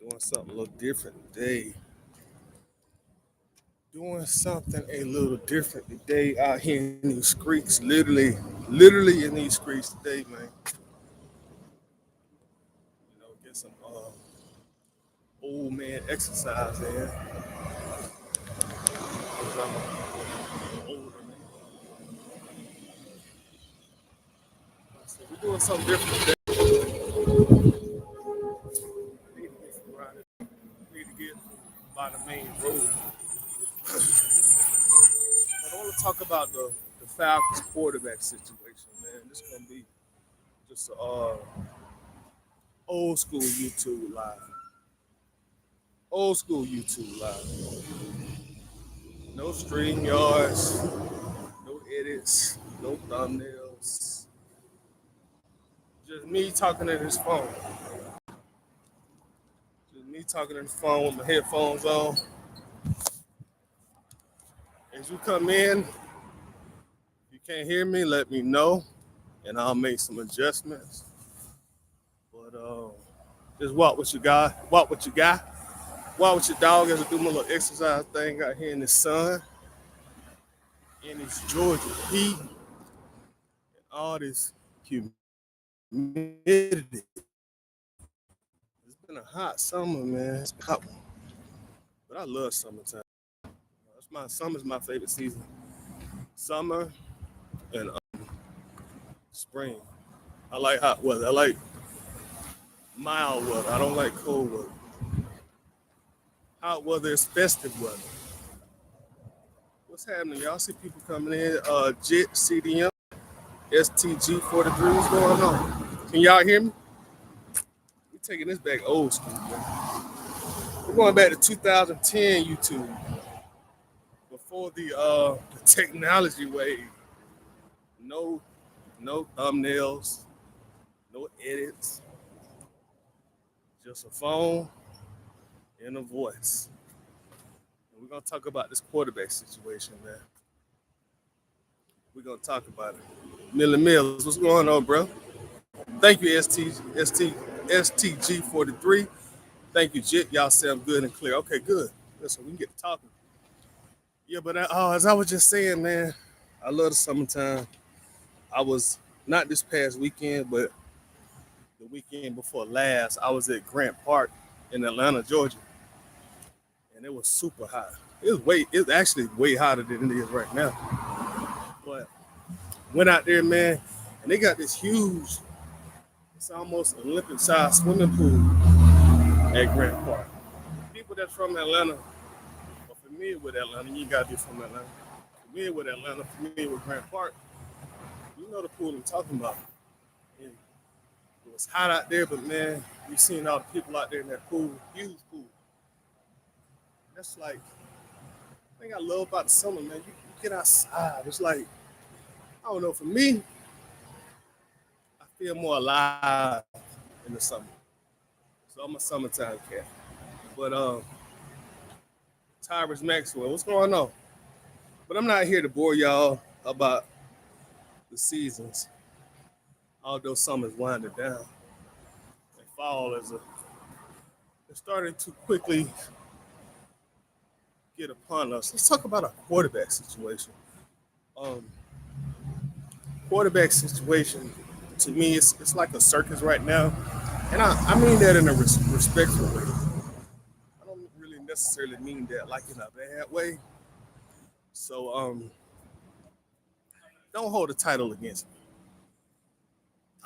Doing something a little different today. Doing something a little different today out here in these streets. Literally in these streets today, man. Get some old man exercise in. 'Cause I'm older man. So we're doing something different today. Need to get some riding. Need to get by the main road. But I want to talk about the Falcons quarterback situation, man. This is gonna be just a old school YouTube live. Old school YouTube live. No stream yards, no edits, no thumbnails. Just me talking to this phone. Just me talking to the phone with my headphones on. As you come in, if you can't hear me, let me know, and I'll make some adjustments. But just walk with your guy, walk with your guy, walk with your dog as I do my little exercise thing out here in the sun, in this Georgia heat, and all this humidity. It's been a hot summer, man. It's been a hot one. But I love summertime. Summer's my favorite season. Summer and spring. I like hot weather. I like mild weather. I don't like cold weather. Hot weather is festive weather. What's happening? Y'all see people coming in. JIT, CDM, STG43. What's going on? Can y'all hear me? We're taking this back old school, man. We're going back to 2010 YouTube. Before the technology wave. No thumbnails, no edits, just a phone and a voice. And we're gonna talk about this quarterback situation, man. We're gonna talk about it. Millie Mills, what's going on, bro? Thank you, STG43. Thank you, Jit. Y'all sound good and clear. Okay, good. Listen, we can get to talking. Yeah, but as I was just saying, man, I love the summertime. I was not this past weekend, but the weekend before last, I was at Grant Park in Atlanta, Georgia, and it was super hot. It's actually way hotter than it is right now. But went out there, man, and they got this huge, it's almost Olympic-sized swimming pool at Grant Park. People that's from Atlanta are familiar with Atlanta. You gotta be from Atlanta. Familiar with Atlanta, familiar with Grant Park. You know the pool I'm talking about. And it was hot out there, but man, you seen all the people out there in that pool, huge pool. That's like, the thing I love about the summer, man, you get outside. It's like, I don't know, for me, I feel more alive in the summer. So I'm a summertime cat. But Tyrus Maxwell, what's going on? But I'm not here to bore y'all about the seasons, although summer's winding down. And fall is it's starting to quickly get upon us. Let's talk about our quarterback situation. Um, Quarterback situation, to me, it's like a circus right now. And I mean that in a respectful way. I don't really necessarily mean that like in a bad way. So don't hold a title against me.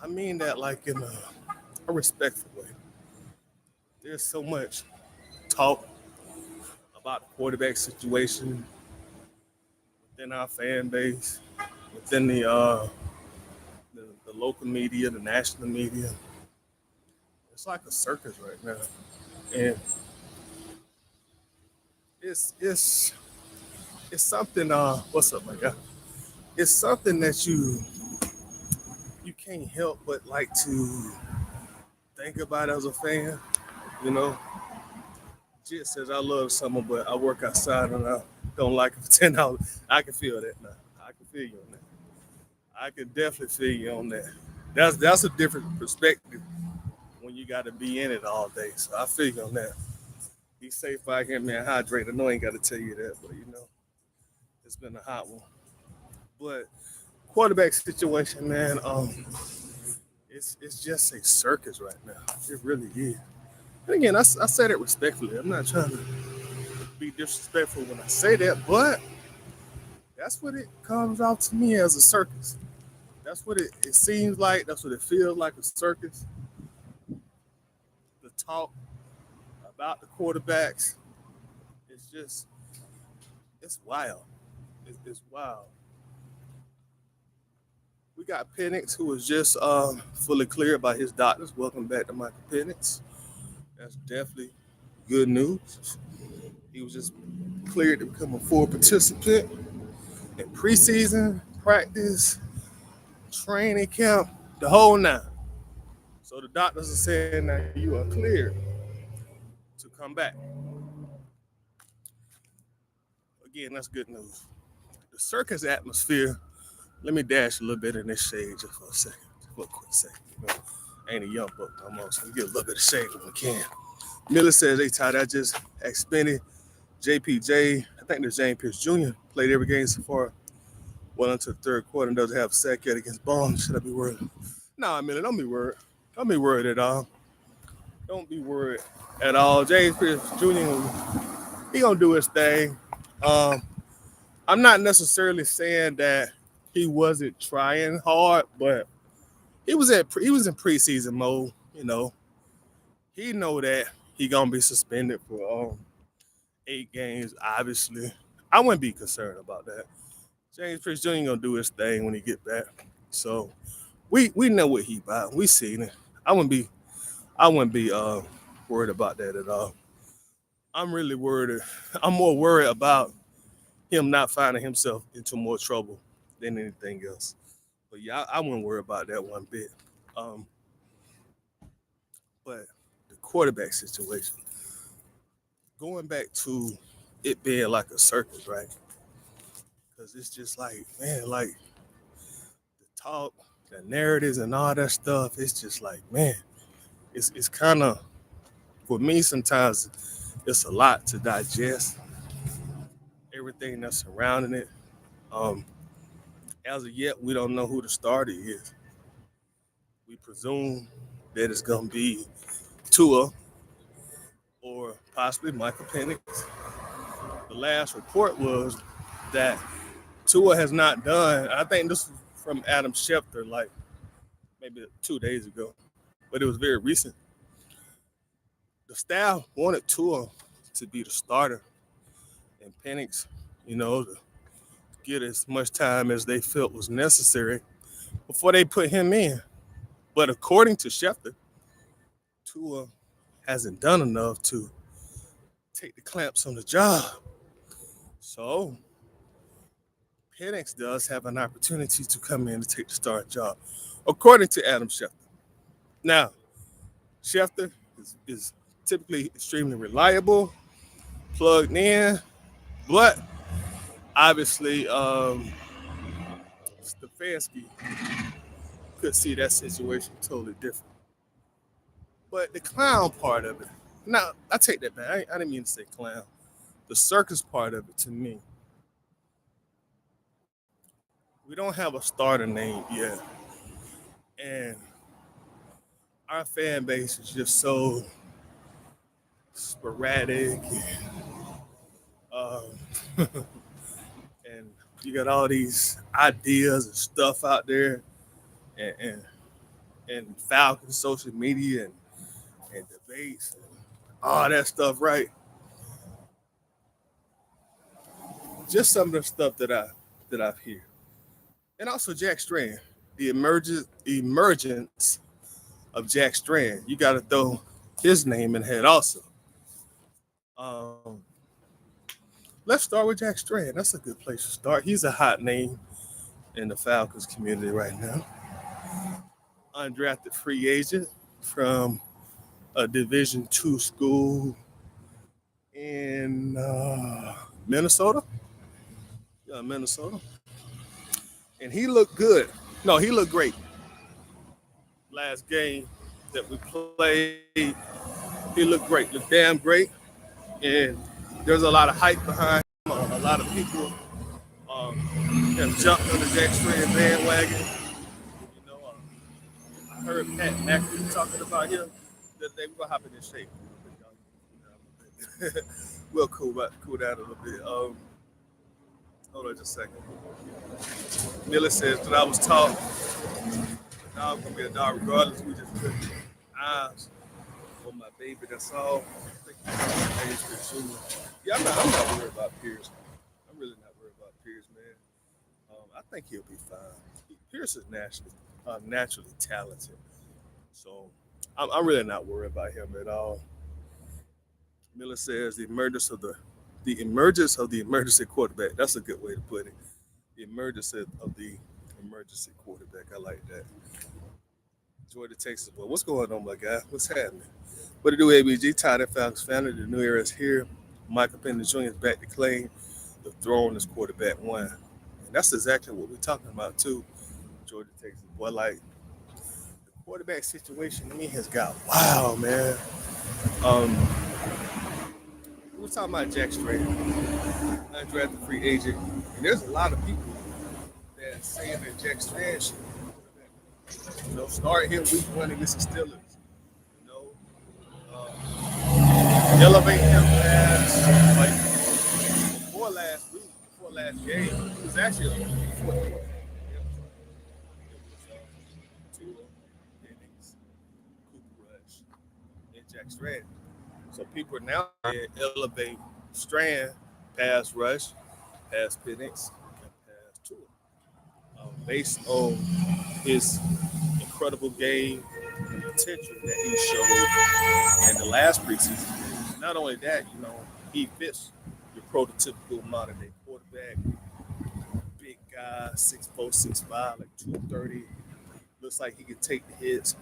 I mean that like in a respectful way. There's so much talk about the quarterback situation within our fan base, within the local media, the national media. It's like a circus right now, and it's something. What's up, my guy? It's something that you can't help but like to think about as a fan. You know, Jit says I love summer, but I work outside and I don't like it for 10 hours. I can feel that now. I can feel you on that. I can definitely feel you on that. That's a different perspective when you got to be in it all day. So I feel you on that. Be safe out here, man. Hydrate. I know I ain't got to tell you that, but it's been a hot one. But quarterback situation, man. It's just a circus right now. It really is. And again, I say that respectfully. I'm not trying to be disrespectful when I say that, but that's what it comes out to me as a circus. That's what it seems like. That's what it feels like, a circus. The talk about the quarterbacks, it's just, it's wild. It's wild. We got Penix, who was just fully cleared by his doctors. Welcome back to Michael Penix. That's definitely good news. He was just cleared to become a full participant in preseason, practice, training camp, the whole nine. So the doctors are saying that you are cleared to come back. Again, that's good news. The circus atmosphere, let me dash a little bit in this shade just for a second, just for a quick second. I ain't a young buck no more, so we get a little bit of shade when we can. Miller says they tied. I just expended JPJ. I think there's James Pierce Jr. played every game so far. Well into the third quarter and doesn't have a sack yet against Bones. Should I be worried? Nah, Miller, don't be worried. Don't be worried at all. Don't be worried at all. James Pierce Jr. He gonna do his thing. I'm not necessarily saying that he wasn't trying hard, but he was in preseason mode. He know that he gonna be suspended for 8 games. Obviously, I wouldn't be concerned about that. James Pierce Jr. gonna do his thing when he get back. So we know what he about. We seen it. I wouldn't be worried about that at all. I'm really worried. I'm more worried about him not finding himself into more trouble than anything else. But yeah, I wouldn't worry about that one bit. But the quarterback situation, going back to it being like a circus, right? Because it's just like, man, like the talk, the narratives, and all that stuff. It's just like, man, it's kind of, for me sometimes it's a lot to digest. Everything that's surrounding it. As of yet, we don't know who the starter is. We presume that it's gonna be Tua or possibly Michael Penix. The last report was that Tua has not done. I think this was from Adam Schefter, like maybe 2 days ago, but it was very recent. The staff wanted Tua to be the starter and Penix, to get as much time as they felt was necessary before they put him in. But according to Schefter, Tua hasn't done enough to take the clamps on the job. So Penix does have an opportunity to come in and take the starting job, according to Adam Schefter. Now, Schefter is typically extremely reliable, plugged in, but obviously Stefanski could see that situation totally different. But the clown part of it, now I take that back. I didn't mean to say clown. The circus part of it, to me, we don't have a starter name yet. And our fan base is just so sporadic and, and you got all these ideas and stuff out there and Falcon social media and debates and all that stuff, right? Just some of the stuff that I've heard. And also Jack Strand, the emergence of Jack Strand. You got to throw his name in head also. Let's start with Jack Strand. That's a good place to start. He's a hot name in the Falcons community right now. Undrafted free agent from a Division II school in Minnesota. Yeah, Minnesota. And he looked good. No, he looked great. Last game that we played, he looked great, looked damn great, and there's a lot of hype behind him. A lot of people um, have jumped on the Jack Strand bandwagon. You know, I heard Pat McAfee talking about him that they were hopping in shape. We'll cool down a little bit. Hold on just a second. Miller says that I was taught the dog gonna be a dog regardless. We just put eyes on my baby. That's all. I think he's pretty soon. Yeah, I'm not worried about Pierce. I'm really not worried about Pierce, man. I think he'll be fine. Pierce is naturally talented, so I'm really not worried about him at all. Miller says the emergency quarterback. That's a good way to put it. The emergence of the emergency quarterback. I like that. Georgia, Texas. Well, what's going on, my guy? What's happening? What to do, ABG? Atlanta Falcons family. The new era is here. Michael Penn Jr. is back to claim the throne as quarterback one. And that's exactly what we're talking about, too. Georgia, Texas. Boy, like, the quarterback situation to me has got wild, man. Um, we were talking about Jack Strand, undrafted free agent. And there's a lot of people that saying that Jack Strand should, start him week one against the Steelers. You know, elevate him as like before last week, before last game. He was actually on the fourth quarter. It was Tua, Penix, Cooper Rush, and Jack Strand. So people are now elevate Strand, pass rush, pass Penix, and pass Tua. Based on his incredible game potential that he showed in the last preseason. Not only that, he fits your prototypical modern day quarterback, big guy, 6'4", 6'5", like 230. Looks like he can take the hits.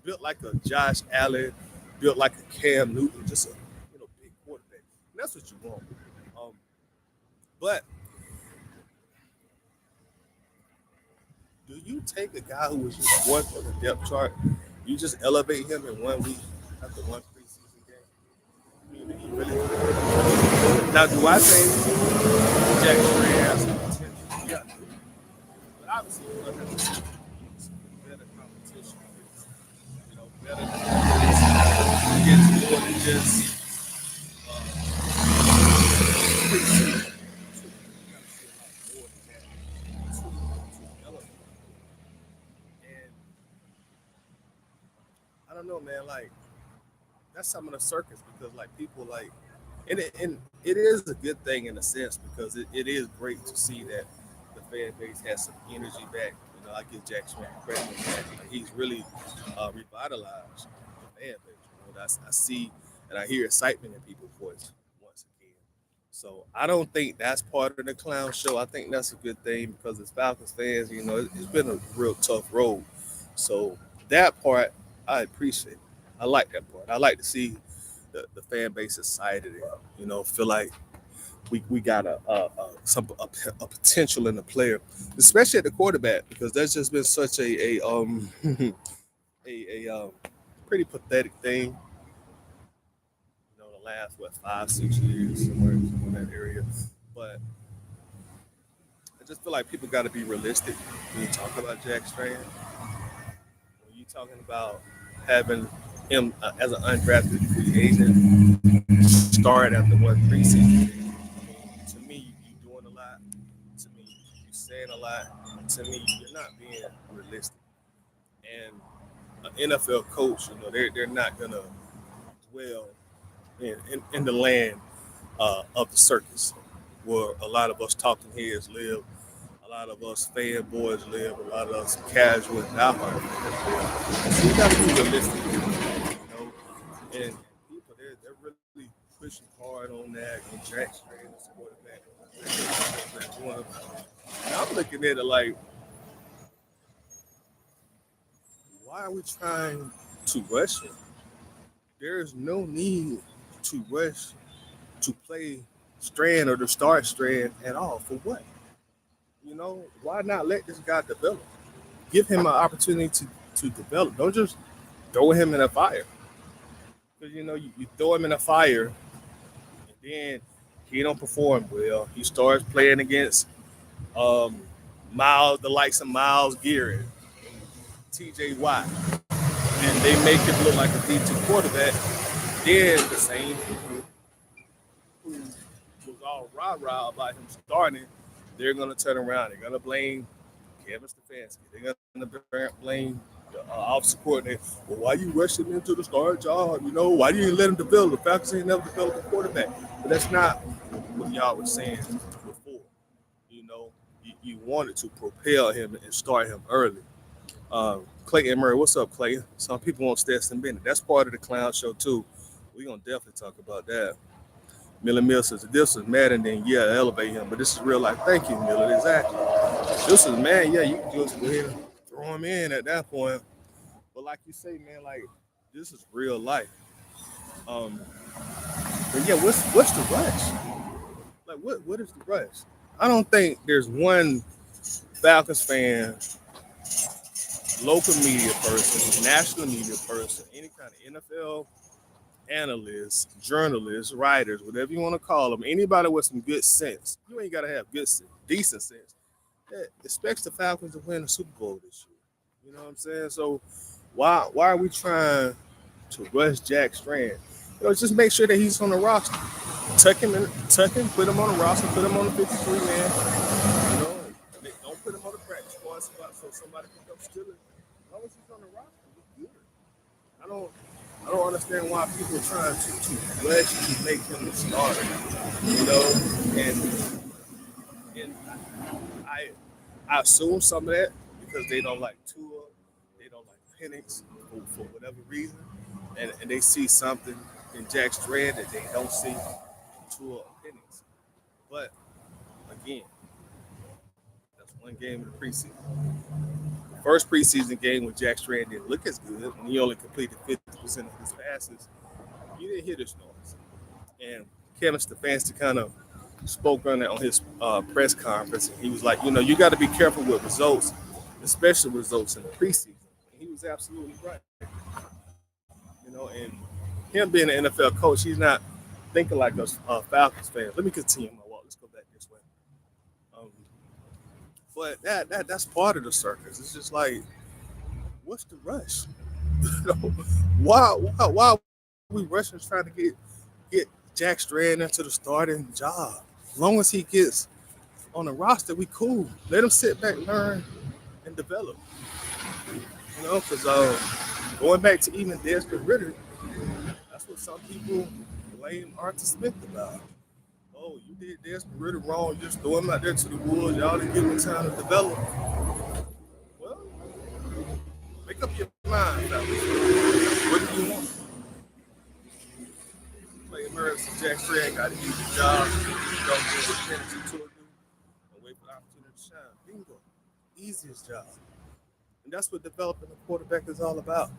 Built like a Josh Allen, built like a Cam Newton, just a big quarterback. And that's what you want. But do you take a guy who was just one on the depth chart, you just elevate him in 1 week after one preseason game? I mean, he really. Now, do I think Jack Strand has some potential? Yeah. But obviously, you're going to have to see some better competition. Better against more than just preseason. And I don't know, man. Like, that's some of the circus because, like, people like, and it is a good thing in a sense because it is great to see that the fan base has some energy back. I give Jack Strand credit for that. He's really revitalized the fan base. I see and I hear excitement in people's voice once again. So I don't think that's part of the clown show. I think that's a good thing because as Falcons fans, it's been a real tough road. So that part I appreciate. I like that part. I like to see the fan base excited and feel like we got a potential in the player, especially at the quarterback, because that's just been such a pretty pathetic thing. The last 5-6 years somewhere in that area, but I just feel like people got to be realistic when you talk about Jack Strand. When you talking about having him as an undrafted free agent start after one preseason game, to me, you doing a lot. To me, you saying a lot. To me, you're not being realistic. And an NFL coach, they're not gonna dwell in the land of the circus, where a lot of us talking heads live, a lot of us fanboys live, a lot of us casual and diehard fans live. So you got to be realistic, And people, they're really pushing hard on that. And Jack Strand is quarterback. And I'm looking at it like, why are we trying to rush him? There is no need to rush to play Strand or to start Strand at all. For what? Why not let this guy develop? Give him an opportunity to develop. Don't just throw him in a fire. Because you throw him in a fire, and then he don't perform well. He starts playing against um, Miles, the likes of Miles Garrett, T.J. Watt, and they make him look like a D2 quarterback. Then the same people who was all rah-rah about him starting, they're going to turn around. They're going to blame Kevin Stefanski. They're going to blame the offensive coordinator. Well, why you rushing into the starting job? Why do you let him develop? The Falcons ain't never developed a quarterback. But that's not what y'all were saying before. You wanted to propel him and start him early. Clayton Murray, what's up, Clayton? Some people want Stetson Bennett. That's part of the clown show, too. We're going to definitely talk about that. Miller Mill says, this is Madden, then elevate him. But this is real life. Thank you, Miller. Exactly. This is man, you can just go ahead and throw him in at that point. But like you say, man, like this is real life. But yeah, what's the rush? Like what is the rush? I don't think there's one Falcons fan, local media person, national media person, any kind of NFL analysts, journalists, writers, whatever you want to call them, anybody with some good sense. You ain't got to have good sense, decent sense. That expects the Falcons to win the Super Bowl this year. You know what I'm saying? So why are we trying to rush Jack Strand? Just make sure that he's on the roster. Tuck him, put him on the roster, put him on the 53 man. Don't put him on the practice squad spot so somebody can come steal it. As long as he's on the roster, he's good. I don't understand why people are trying to rush to make him the starter. And I assume some of that because they don't like Tua, they don't like Penix for whatever reason, and they see something in Jack Strand that they don't see in Tua or Penix. But again, that's one game of the preseason. The first preseason game when Jack Strand didn't look as good, and he only completed 50% of his passes, you didn't hear this noise. And Kevin Stefanski kind of spoke on that on his press conference. He was like, you got to be careful with results, especially results in the preseason. And he was absolutely right. And him being an NFL coach, he's not thinking like us Falcons fans. Let me continue my walk. Let's go back this way. But that's part of the circus. It's just like, what's the rush? Why are we rushing trying to get Jack Strand into the starting job? As long as he gets on the roster, we cool. Let him sit back, learn, and develop. Because going back to even Desmond Ritter, that's what some people blame Arthur Smith about. Oh, you did Desmond Ritter wrong. You just throw him out there to the wolves. Y'all didn't give him time to develop. Well, make up your mind, fellas. What do you want? Play Murray, Jack Strand got to use the job. Don't give the penalty to him and wait for the opportunity to shine. Bingo. Easiest job. And that's what developing a quarterback is all about.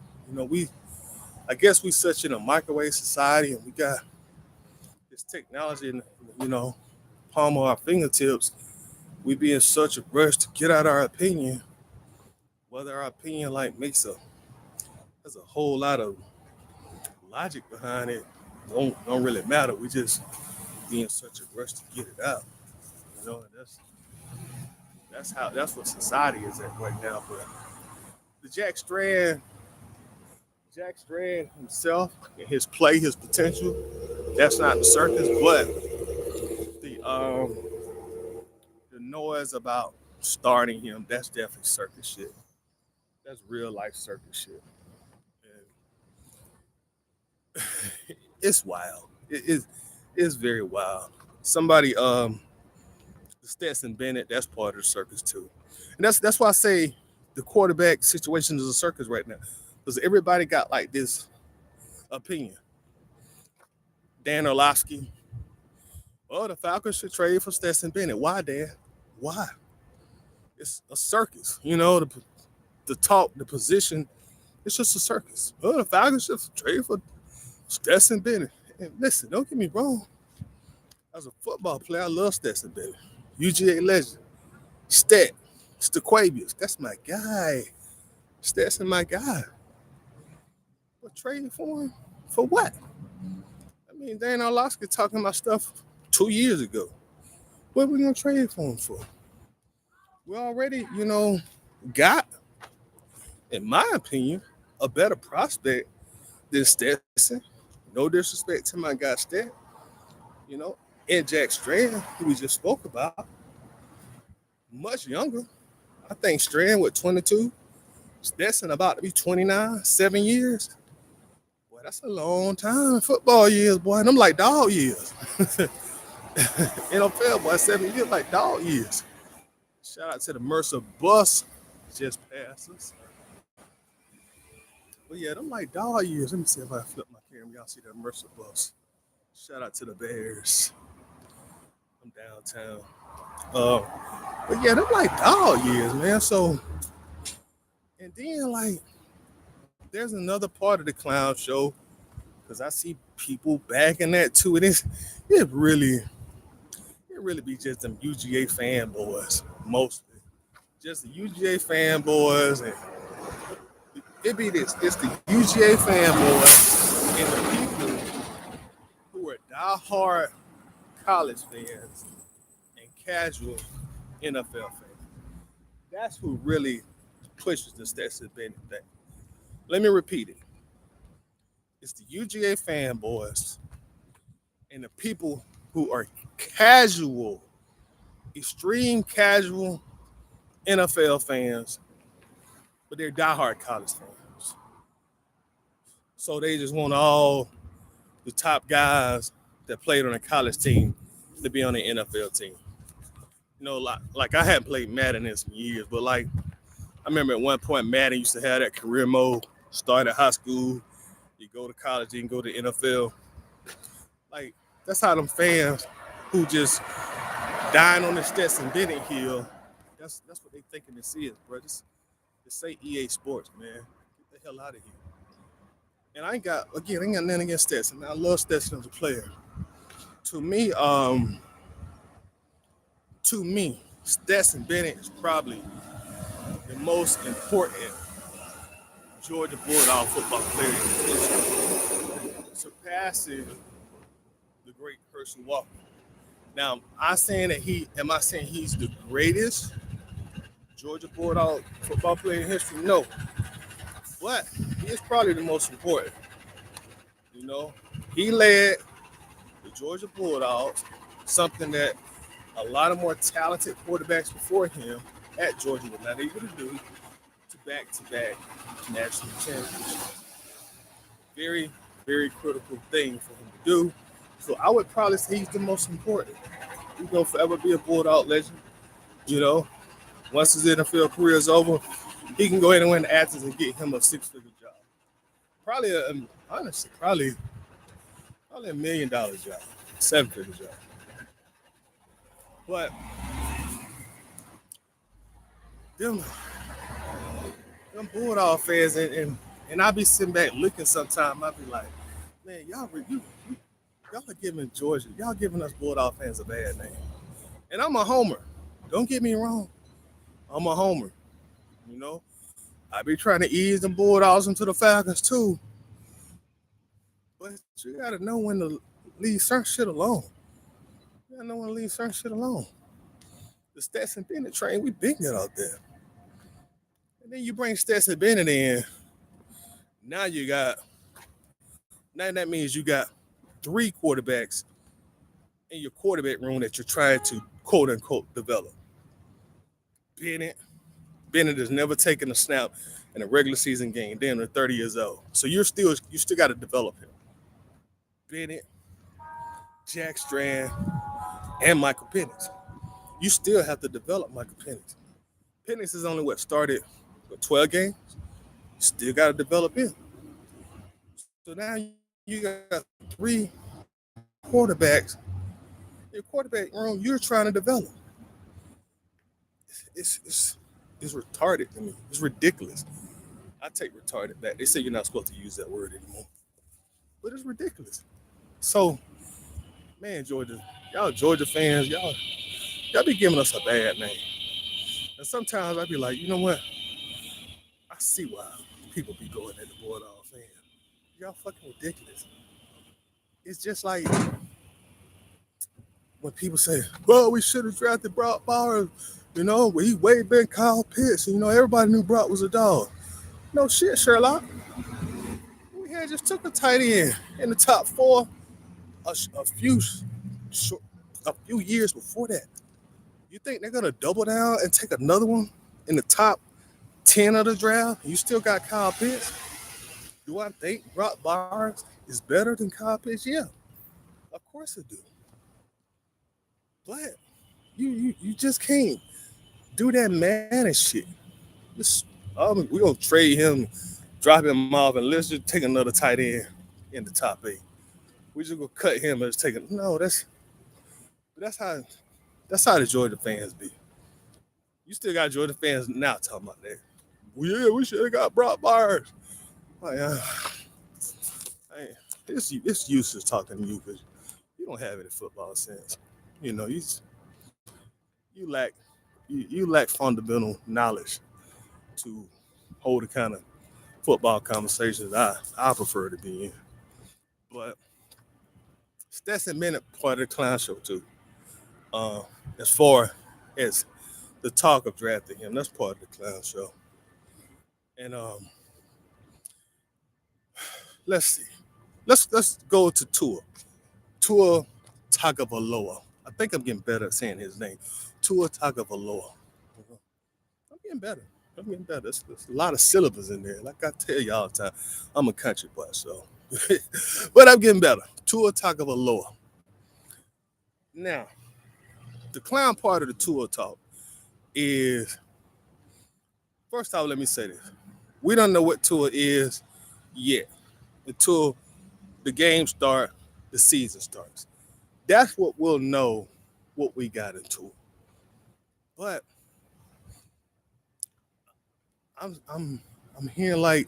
I guess we such in a microwave society, and we got this technology in, palm of our fingertips. We be in such a rush to get out our opinion, whether our opinion there's a whole lot of logic behind it. Don't really matter. We just be in such a rush to get it out. And that's what society is at right now. But the Jack Strand himself and his play, his potential, that's not the circus, but the noise about starting him, that's definitely circus shit. That's real life circus shit. And it's wild. It's very wild. Somebody, Stetson Bennett, that's part of the circus too. And that's why I say the quarterback situation is a circus right now. Because everybody got like this opinion. Dan Orlovsky, the Falcons should trade for Stetson Bennett. Why, Dan? Why? It's a circus. The talk, the position, it's just a circus. The Falcons should trade for Stetson Bennett. And listen, don't get me wrong. As a football player, I love Stetson Bennett. UGA legend. Stequavius, that's my guy. Stetson, my guy. But trade for him? For what? I mean, Dan Orlovsky talking about stuff 2 years ago. What are we gonna trade for him for? We already, got, in my opinion, a better prospect than Stetson. No disrespect to my guy Stet, you know, and Jack Strand, who we just spoke about, much younger. I think Strand with 22, Stetson about to be 29, 7 years. Boy, that's a long time. Football years, boy. And I'm like dog years. NFL, boy, 7 years like dog years. Shout out to the Mercer bus just passed us. But yeah, them like dog years. Let me see if I flip my camera. Y'all see that Mercer bus. Shout out to the Bears. I'm downtown. Uh, but yeah, them like dog years, man. So, and then like, there's another part of the clown show because I see people backing that too. It really be just them UGA fanboys mostly, just the UGA fanboys, and it be this. It's the UGA fanboys and the people who are diehard college fans and casual NFL fans. That's who really pushes the Stetson Bennett thing. Let me repeat it. It's the UGA fanboys and the people who are casual, extreme casual NFL fans, but they're diehard college fans. So they just want all the top guys that played on a college team to be on the NFL team. You know, like I hadn't played Madden in some years, but like I remember at one point Madden used to have that career mode. Start at high school, you go to college, you can go to NFL. Like that's how them fans who just dying on the Stetson Bennett hill. That's what they thinking this is, bro. Just say EA Sports, man. Get the hell out of here. And I ain't got nothing against Stetson. I love Stetson as a player. To me, Stetson Bennett is probably the most important Georgia Bulldog football player in history, surpassing the great Herschel Walker. Now, am I saying he's the greatest Georgia Bulldog football player in history? No. But he is probably the most important. You know, he led the Georgia Bulldogs, something that a lot of more talented quarterbacks before him at Georgia were not able to do, to back-to-back national championships. Very, very critical thing for him to do. So I would probably say he's the most important. He's going to forever be a Bulldog legend. You know, once his NFL career is over, he can go ahead and win the Athens and get him a six-figure job. Honestly, probably $1 million job, seven-figure job. But them Bulldog fans, and I be sitting back looking sometime, I be like, man, y'all are giving Georgia, y'all giving us Bulldog fans a bad name. And I'm a homer. Don't get me wrong. I'm a homer. You know, I be trying to ease them Bulldogs into the Falcons too. But you gotta know when to leave certain shit alone. You gotta know when to leave certain shit alone. The Stetson Bennett train, we big it out there. And then you bring Stetson Bennett in. Now that means you got three quarterbacks in your quarterback room that you're trying to quote unquote develop. Bennett has never taken a snap in a regular season game. Damn, they're 30 years old. So you still got to develop him. Bennett, Jack Strand, and Michael Penix. You still have to develop Michael Penix. Penix is only started with 12 games. You still got to develop him. So now you got three quarterbacks. Your quarterback room, you're trying to develop. It's retarded to me. It's ridiculous. I take retarded back. They say you're not supposed to use that word anymore. But it's ridiculous. So, man, Georgia fans, y'all be giving us a bad name. And sometimes I be like, you know what? I see why people be going at the Bulldog fan. Y'all fucking ridiculous. It's just like when people say, "Well, we should have drafted Brock Bowers." He way been Kyle Pitts. Everybody knew Brock was a dog. No shit, Sherlock. We had just took a tight end in the top four a few short, a few years before that. You think they're gonna double down and take another one in the top 10 of the draft? You still got Kyle Pitts. Do I think Brock Bowers is better than Kyle Pitts? Yeah, of course I do. But you just can't do that man shit. Just, we're gonna trade him, drop him off, and let's just take another tight end in the top eight. We just gonna cut him and just take it. No, that's how the Georgia fans be. You still got Georgia fans now talking about that. Well, yeah, we should have got Brock Bowers. Like, hey, it's useless talking to you because you don't have any football sense. You lack you lack fundamental knowledge to hold the kind of football conversations I prefer to be in. But Stetson Bennett part of the clown show too. Uh, as far as the talk of drafting him, that's part of the clown show. And let's see. Let's go to Tua Tagovailoa. I think I'm getting better at saying his name. Tua Tagovailoa. I'm getting better. There's a lot of syllables in there. Like I tell you all the time, I'm a country boy, so. But I'm getting better. Tua Tagovailoa. Now, the clown part of the Tua talk is, first off, let me say this. We don't know what Tua is yet until the game starts, the season starts. That's what we'll know what we got into. But I'm hearing like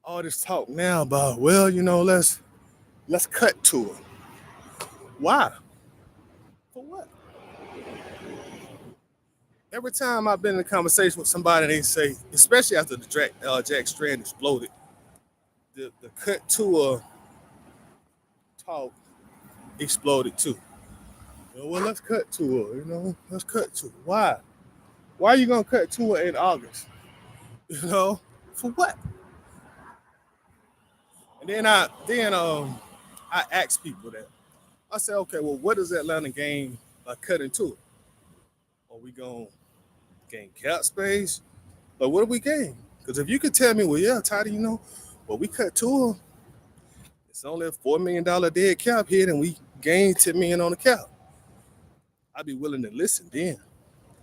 all this talk now about, well, let's cut Tua. Why? For what? Every time I've been in a conversation with somebody, they say, especially after the Jack Strand exploded, the cut Tua talk exploded too. Well, let's cut Tua. Let's cut Tua. Why? Why are you gonna cut Tua in August? For what? And then I ask people that. I say, okay, well, what does Atlanta gain by cutting Tua? Are we gonna gain cap space? But what do we gain? Because if you could tell me, well, yeah, Toddy, well, we cut Tua, it's only a $4 million dead cap hit, and we gained $10 million on the cap. I'd be willing to listen then.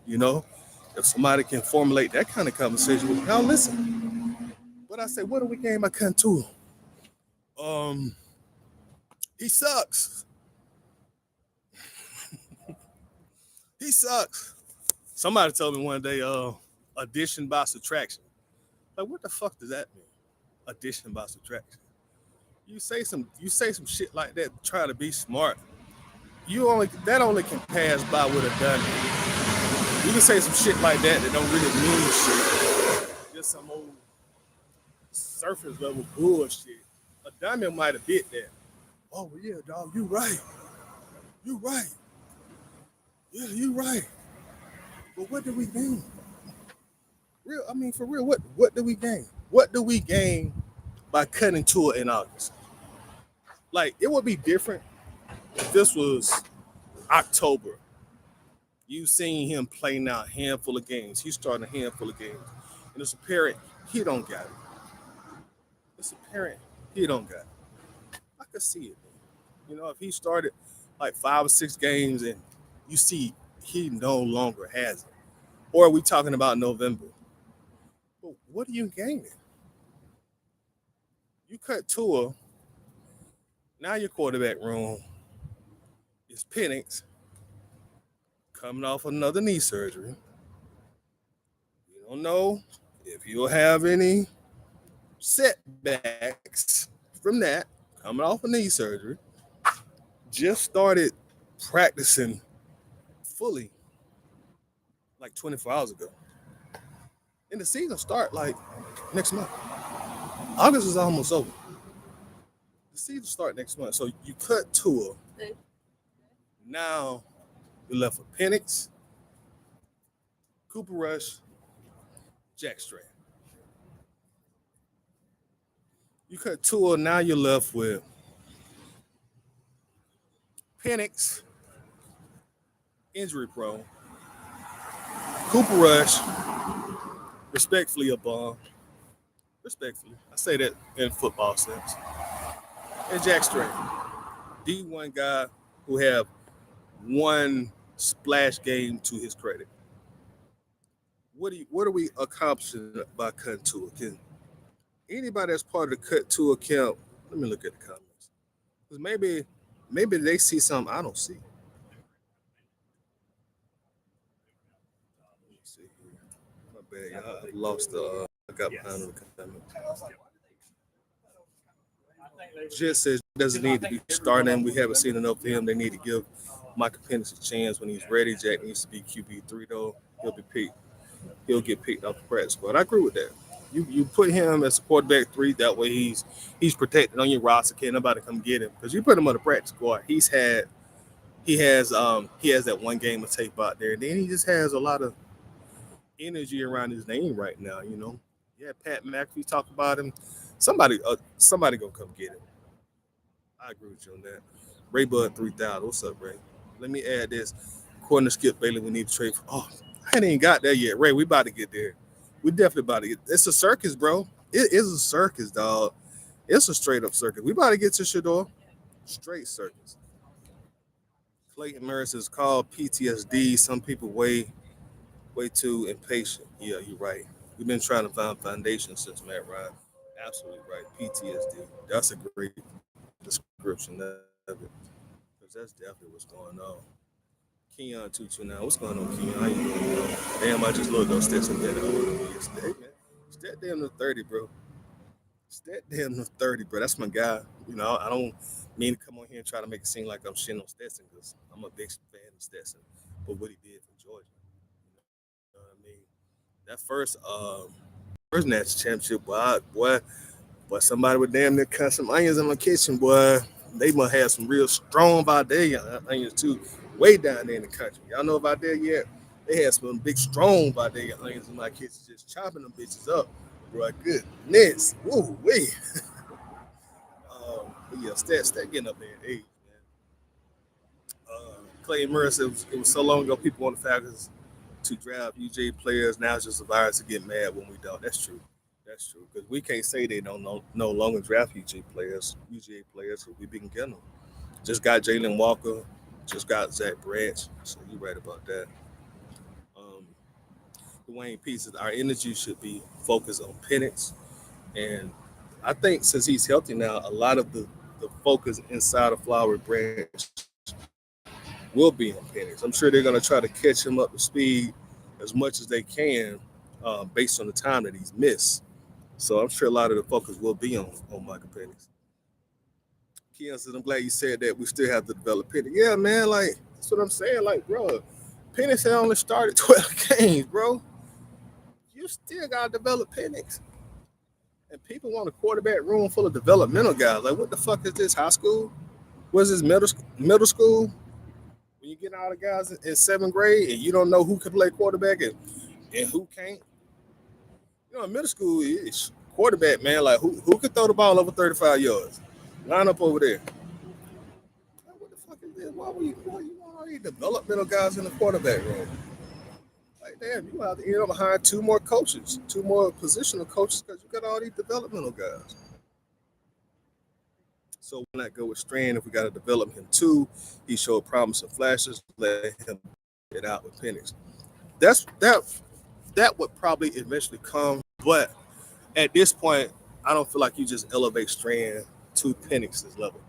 If somebody can formulate that kind of conversation with me, I'll listen. But I say, what do we gain by cutting Tua? He sucks. He sucks. Somebody told me one day, addition by subtraction. Like, what the fuck does that mean? Addition by subtraction. You say some shit like that, try to be smart. That only can pass by with a dummy. You can say some shit like that don't really mean shit. Just some old surface level bullshit. A dummy might have bit that. Oh well, yeah, dog, you right. You right. Yeah, you right. But what do we gain? For real, what do we gain? What do we gain by cutting Tua in August? Like, it would be different if this was October. You seen him play now a handful of games. He's starting a handful of games. And it's apparent he don't got it. It's apparent he don't got it. I could see it. If he started like 5 or 6 games and you see he no longer has it. Or are we talking about November? But what are you gaining? You cut Tua. Now your quarterback room is Penix coming off another knee surgery. We don't know if he'll have any setbacks from that coming off a knee surgery. Just started practicing fully like 24 hours ago. And the season start like next month. August is almost over. The season start next month. So you cut Tua. Now you're left with Penix, Cooper Rush, Jack Strand. You cut Tua, now you're left with Penix, injury prone, Cooper Rush, respectfully a bum. Respectfully. I say that in football sense. And Jack Strand, D1 guy who have one splash game to his credit. What are we accomplishing by cutting Tua? Can anybody that's part of the cut Tua account? Let me look at the comments. Because maybe they see something I don't see. Let me see here. My bad, y'all. I lost the. I got behind on the comments. Just says doesn't need to be starting. We haven't seen enough of him. They need to give Michael Penix a chance when he's ready. Jack needs to be QB3 though. He'll be picked. He'll get picked off the practice squad. I agree with that. You put him as a quarterback 3. That way he's protected on your roster. Can't nobody come get him because you put him on the practice squad. He has that one game of tape out there. And then he just has a lot of energy around his name right now. Yeah, Pat McAfee talk about him. Somebody gonna come get him. I agree with you on that. Ray Bud 3000. What's up, Ray? Let me add this. According to Skip Bailey, we need to trade for. Oh, I ain't even got there yet. Ray, we about to get there. We definitely about to get. It's a circus, bro. It is a circus, dog. It's a straight up circus. We about to get to Shador. Straight circus. Clayton Murray says called PTSD. Some people way too impatient. Yeah, you're right. We've been trying to find foundation since Matt Ryan. Absolutely right. PTSD. That's a great description of it. Because that's definitely what's going on. Keon 229. What's going on, Keon? How you doing, bro? Damn, I just looked on Stetson Bennett yesterday, man. Stat damn to 30, bro. Stat damn to 30, bro. That's my guy. I don't mean to come on here and try to make it seem like I'm shitting on Stetson because I'm a big fan of Stetson. But what he did for Georgia. You know what I mean? That first national championship, boy, somebody would damn near cut some onions in my kitchen, boy. They must have some real strong Vidalia onions too, way down there in the country. Y'all know about that yet? They had some big strong Vidalia onions in my kitchen, just chopping them bitches up, bro. Goodness, woo wee. But yeah, stat getting up there in age, man. Clay Murray said it was so long ago people want the Falcons to draft UJ players. Now it's just a virus to get mad when we don't. That's true. That's true. Because we can't say they don't no longer draft UGA players, so we been getting them. Just got Jalen Walker, just got Zach Branch. So you're right about that. Dwayne P says our energy should be focused on Penix. And I think since he's healthy now, a lot of the focus inside of Flower Branch will be on Penix. I'm sure they're going to try to catch him up to speed as much as they can based on the time that he's missed. So I'm sure a lot of the focus will be on Michael Penix. Keon says, I'm glad you said that. We still have to develop Penix. Yeah, man, like, that's what I'm saying. Like, bro, Penix had only started 12 games, bro. You still got to develop Penix. And people want a quarterback room full of developmental guys. Like, what the fuck is this, high school? What's this, middle school? When you get all the guys in 7th grade and you don't know who can play quarterback and who can't. In middle school, it's quarterback, man. Like, who could throw the ball over 35 yards? Line up over there. Like, what the fuck is this? Why you want all these developmental guys in the quarterback room? Like, damn, you have to end up hiring 2 more coaches, 2 more positional coaches because you got all these developmental guys. So why not go with Strand if we got to develop him too? He showed promising flashes. Let him get out with Penix. That would probably eventually come, but at this point, I don't feel like you just elevate Strand to Penix's level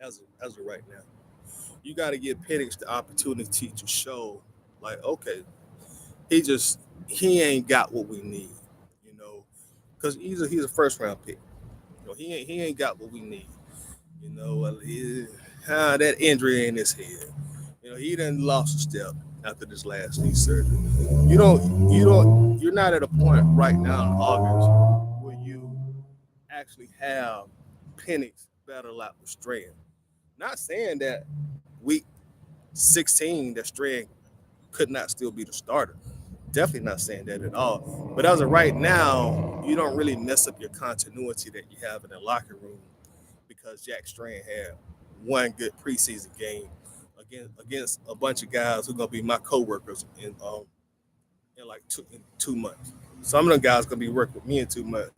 as of right now. You got to give Penix the opportunity to show, like, okay, he ain't got what we need, because he's a first round pick. He ain't got what we need. That injury in his head. He done lost a step after this last knee surgery. You're not at a point right now in August where you actually have Penix battle out with Strand. Not saying that week 16 that Strand could not still be the starter. Definitely not saying that at all. But as of right now, you don't really mess up your continuity that you have in the locker room because Jack Strand had one good preseason game against a bunch of guys who are gonna be my coworkers in like 2 months. Some of them guys gonna be working with me in 2 months.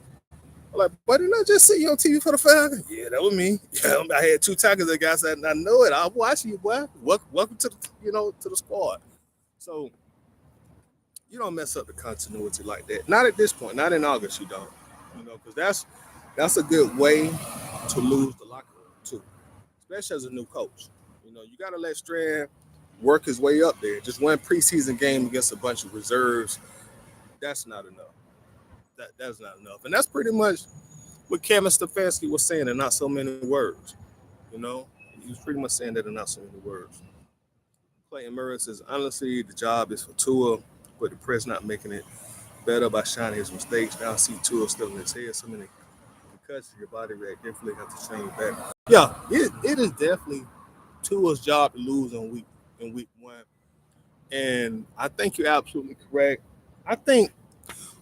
I'm like, but didn't I just see you on TV for the Falcons? Yeah, that was me. Yeah, I had two tackles that guy said, I know it. I'm watching you, boy. Welcome to the squad. So you don't mess up the continuity like that. Not at this point. Not in August. You don't. Because that's a good way to lose the locker room too, especially as a new coach. You got to let Strand work his way up there. Just one preseason game against a bunch of reserves. That's not enough. That's not enough. And that's pretty much what Kevin Stefanski was saying in not so many words. You know, he was pretty much saying that in not so many words. Clayton Murray says, honestly, the job is for Tua, but the press not making it better by shining his mistakes. Now I see Tua still in his head. So many concussions, your body react differently, have to change back. Yeah, it is definitely Tua's job to lose in week one. And I think you're absolutely correct. I think,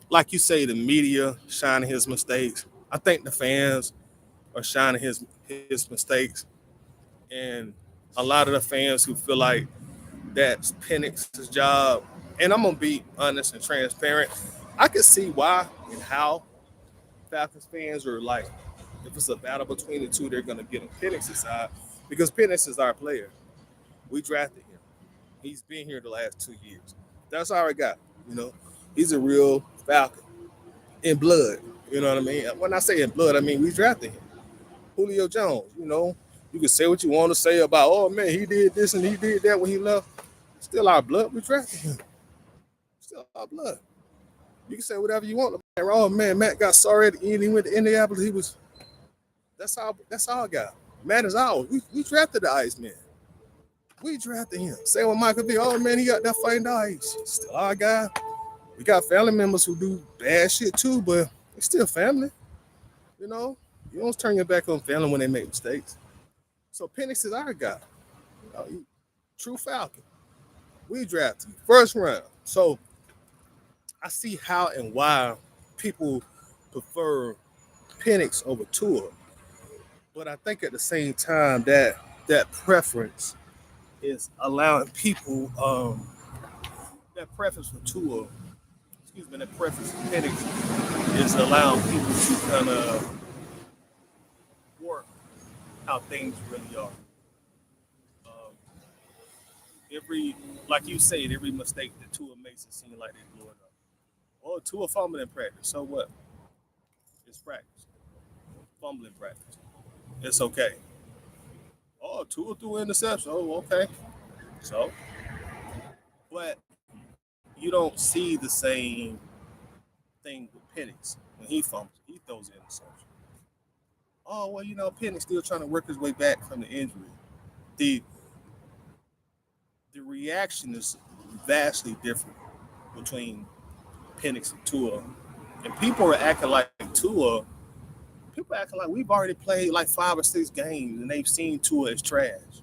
like you say, the media shining his mistakes. I think the fans are shining his mistakes. And a lot of the fans who feel like that's Penix's job, and I'm gonna be honest and transparent, I can see why and how Falcons fans are like, if it's a battle between the two, they're gonna get on Penix's side because Penix is our player. We drafted him. He's been here the last 2 years. That's all I got. He's a real Falcon in blood. You know what I mean? When I say in blood, I mean we drafted him. Julio Jones. You can say what you want to say about, oh man, he did this and he did that when he left. Still our blood. We drafted him. Still our blood. You can say whatever you want. Oh man, Matt got sorry at the end. He went to Indianapolis. He was. That's our guy. Matt is ours. We drafted the Iceman. We drafted him. Same with Michael B. Oh man, he got that fighting dog. He's still our guy. We got family members who do bad shit too, but it's still family. You don't turn your back on family when they make mistakes. So Penix is our guy. True Falcon. We drafted first round. So I see how and why people prefer Penix over Tua. But I think at the same time that preference is allowing people that preference for Tua, that preference for Penix is allowing people to kind of work how things really are. Um, like you said, every mistake that Tua makes it seem like they're blowing up. Oh, Tua fumbling in practice. So what? It's practice. Fumbling practice. It's okay. Oh, Tua threw interception. Oh, okay. So, but you don't see the same thing with Penix when he fumbles. He throws interception. Oh, well, Penix still trying to work his way back from the injury. The reaction is vastly different between Penix and Tua. And people are acting like Tua, people are acting like we've already played like 5 or 6 games and they've seen Tua as trash.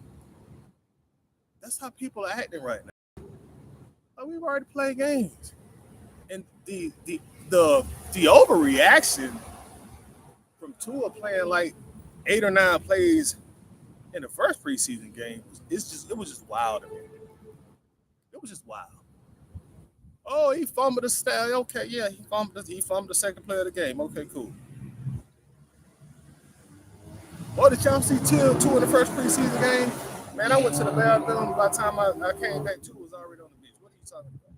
That's how people are acting right now. Like we've already played games. And the overreaction from Tua playing like 8 or 9 plays in the first preseason game, it was just wild to me. It was just wild. Oh, he fumbled the style. Okay, yeah, he fumbled the second play of the game. Okay, cool. Oh, did y'all see Tua in the first preseason game? Man, I went to the bathroom. By the time I came back, Tua was already on the bench. What are you talking about?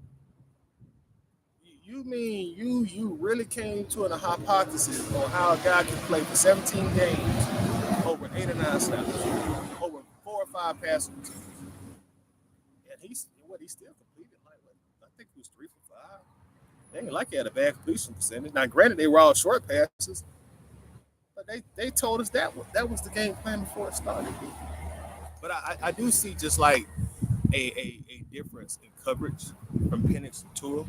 You mean you really came to a hypothesis on how a guy can play for 17 games, over 8 or 9 snaps, over 4 or 5 passing attempts, and he still completed like what? I think he was 3 for 5. They ain't like he had a bad completion percentage. Now, granted, they were all short passes, but they told us that was the game plan before it started. But I do see just like a difference in coverage from Penix to Tua,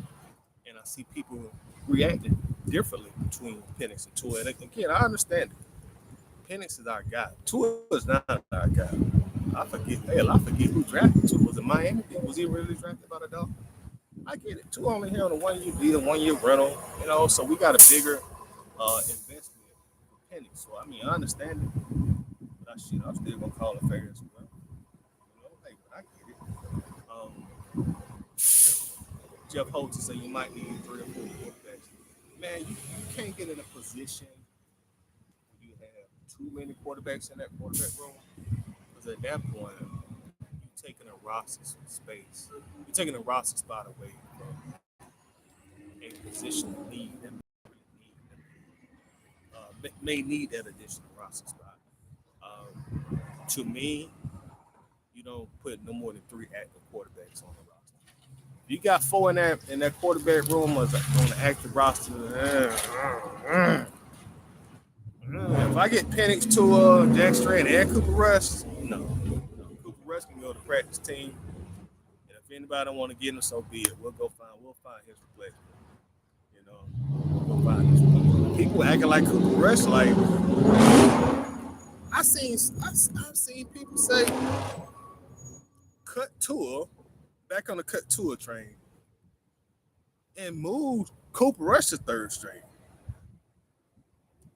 and I see people reacting differently between Penix and Tua. And again, I understand it. Penix is our guy. Tua is not our guy. I forget who drafted Tua. Was it Miami? Was he really drafted by the Dolphins? I get it. Tua only here on a 1 year deal, 1 year rental. So we got a bigger investment for Penix. So I mean, I understand it, but I'm still gonna call it fair as well. Hey, but I get it. Jeff Holtz said you might need 3 or 4 quarterbacks. Man, you can't get in a position where you have too many quarterbacks in that quarterback room. Because at that point, you're taking a roster space. You're taking a roster spot away from a position of need that may need that additional roster spot. To me, you don't put no more than 3 active quarterbacks on the roster. You got 4 in that quarterback room or on the active roster. If I get Penix to Jack Strand and Cooper Rush, no. Cooper Rush can go to practice team. And if anybody don't want to get him, so be it. We'll find his replacement. We'll find his replacement. People acting like Cooper Rush, like I've seen people say cut Tua back on the cut Tua train and move Cooper Rush to 3rd string.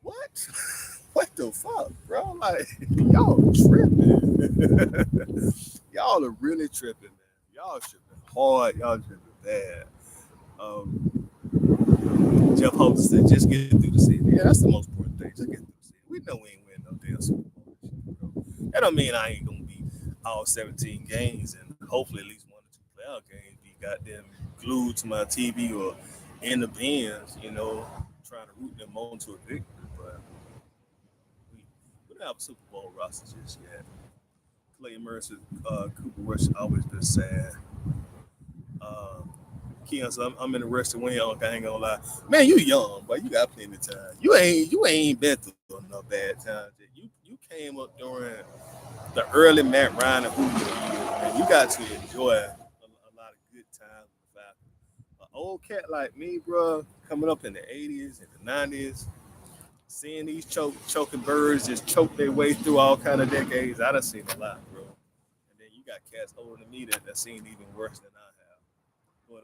What? What the fuck, bro? Like, y'all tripping. Y'all are really tripping, man. Y'all tripping hard. Y'all tripping bad. Jeff Holtz said, just get through the season. Yeah, that's the most important thing. Just get through the season. We know we ain't winning no damn Super Bowl this year, bro. That don't mean I ain't going to be all 17 games and hopefully at least 1 or 2 playoff games be goddamn glued to my TV or in the bins, trying to root them on to a victory. But we don't have a Super Bowl roster just yet. Clay Mercer, Cooper Rush always been sad. Keon, so I'm in the rest of young. I ain't gonna lie, man. You young, but you got plenty of time. You ain't been through no bad times. You came up during the early Matt Ryan and Julio years, and you got to enjoy a lot of good times with the Falcons. An old cat like me, bro, coming up in the '80s and the '90s, seeing these choking birds just choke their way through all kind of decades. I done seen a lot, bro. And then you got cats older than me that seen even worse than I have. But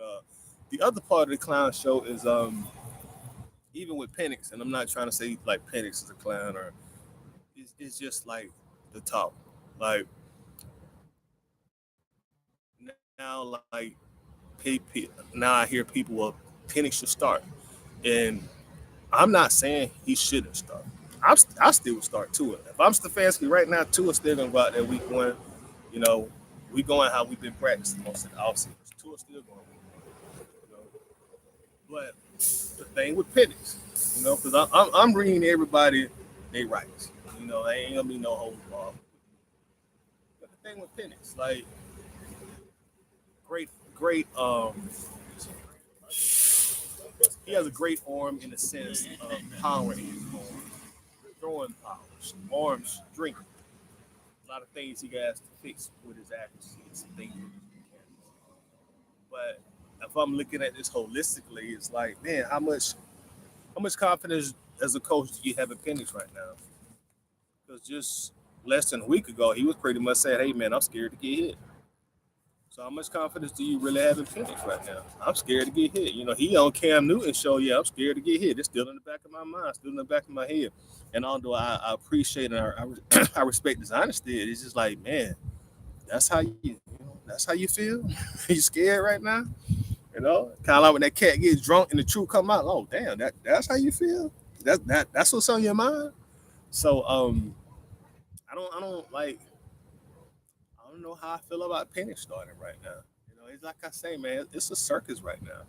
the other part of the clown show is even with Penix, and I'm not trying to say like Penix is a clown or it's just like the talk. Like now, like now I hear people, well, Penix should start, and I'm not saying he shouldn't start. I still would start Tua. If I'm Stefanski right now, Tua still gonna go out there week 1. We going how we've been practicing most of the offseason. Tua still going. But the thing with Penix, because I'm reading everybody they rights. There ain't gonna be no hold ball. But the thing with Penix, like great he has a great arm in the sense of power in his arm, throwing power, arm strength. A lot of things he has to fix with his accuracy and some things with his mechanics. But if I'm looking at this holistically, it's like, man, how much confidence as a coach do you have in Penix right now? Because just less than a week ago, he was pretty much saying, hey, man, I'm scared to get hit. So how much confidence do you really have in Penix right now? I'm scared to get hit. He on Cam Newton show, yeah, I'm scared to get hit. It's still in the back of my mind, still in the back of my head. And although I appreciate and I respect his honesty, it's just like, man, that's how you feel? You scared right now? Kind of like when that cat gets drunk and the truth come out. Oh, damn, that's how you feel? That's what's on your mind? So I don't know how I feel about Penix starting right now. It's like I say, man, it's a circus right now.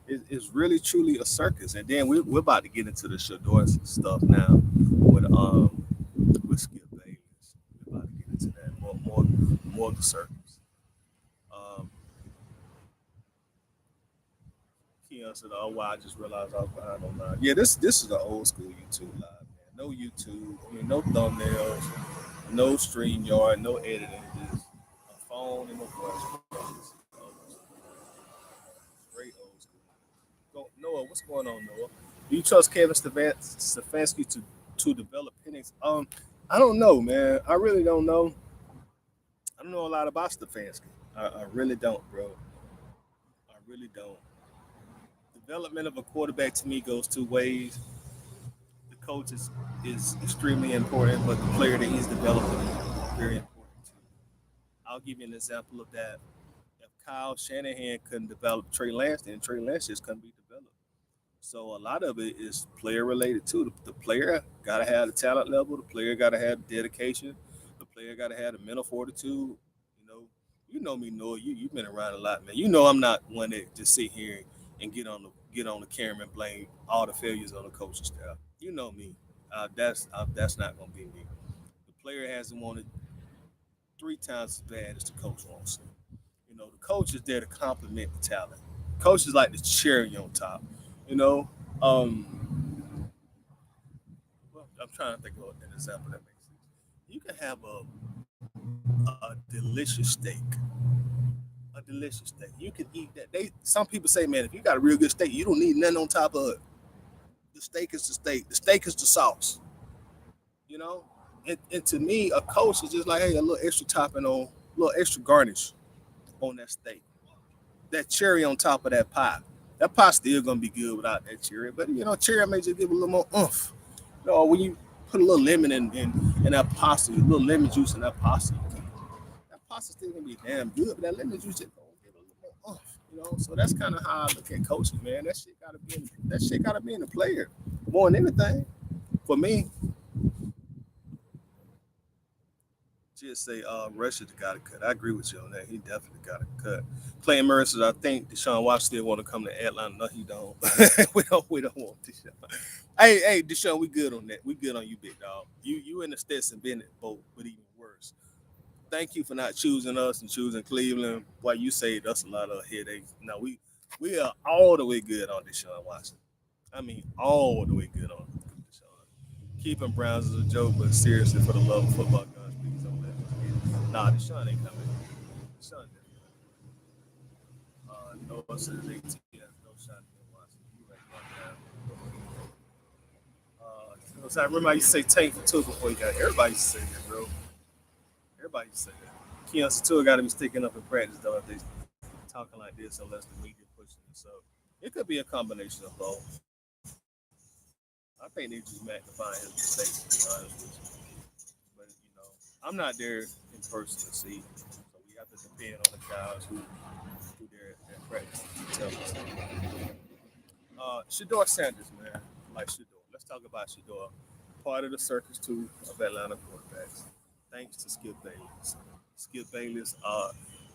It's really truly a circus. And then we're about to get into the Shador stuff now with Skip Bayless. We're about to get into that more of the circus. Um, Keon said, "Oh wow, I just realized I was behind on live." Yeah, this is the old school YouTube live, man. No YouTube, no thumbnails, no StreamYard, no editing, just a phone and a voice. Straight old school. Noah, what's going on, Noah? Do you trust Kevin Stefanski to to develop Penix. I don't know, man. I really don't know. I don't know a lot about Stefanski. I really don't, bro. I really don't. Development of a quarterback to me goes two ways. The coach is extremely important, but the player that he's developing is very important too. I'll give you an example of that. If Kyle Shanahan couldn't develop Trey Lance, then Trey Lance just couldn't be developed. So a lot of it is player related too. The player got to have the talent level. The player got to have the dedication. The player got to have the mental fortitude. You know, you know me, Noah. You've been around a lot, man. You know I'm not one that just sit here and get on the camera and blame all the failures on the coaching staff. You know me. That's not gonna be me. The player hasn't wanted three times as bad as the coach wants. You know, the coach is there to complement the talent. Coach is like the cherry on top. You know, um, well, I'm trying to think of an example that makes sense. You can have a delicious steak, a delicious steak. You can eat that. Some people say, man, if you got a real good steak, you don't need nothing on top of it. The steak is the steak. The steak is the sauce. You know, and to me, a coach is just like, hey, a little extra topping on, a little extra garnish on that steak. That cherry on top of that pie. That pie still gonna be good without that cherry, but cherry may just give a little more oomph. When you put a little lemon in that pasta, a little lemon juice in that pasta, that pasta still gonna be damn good, but that lemon juice just gonna give a little more oomph. So that's kind of how I look at coaching, man. That shit gotta be in the player more than anything. For me, just say Russia's got to cut. I agree with you on that. He definitely got to cut. Clayton Mercer, I think Deshaun Watson still want to come to Atlanta. No, he don't. we don't want Deshaun. Hey, Deshaun, we good on that. We good on you, big dog. You in the Stetson Bennett boat, but even worse. Thank you for not choosing us and choosing Cleveland. Why you saved us a lot of headaches. Now we are all the way good on Deshaun Watson. I mean, all the way good on Deshaun. Keeping Browns is a joke, but seriously, for the love of football, guys, please don't let us get. Nah, Deshaun ain't coming. Deshaun didn't. Noah says 18. No shot in Watson. You right about that. So I remember I used to say tank for two before you got here. Everybody used to say that, bro. Everybody used to say that. Keon Satua got to be sticking up in practice, though, if they talking like this, unless the media pushing it. So it could be a combination of both. I think they just magnifying his mistakes, to be honest with you. But I'm not there in person to see, so we have to depend on the guys who there at practice to tell us. Shador Sanders, man, like Shador. Let's talk about Shador. Part of the circus too of Atlanta quarterbacks. Thanks to Skip Bayless. Skip Bayless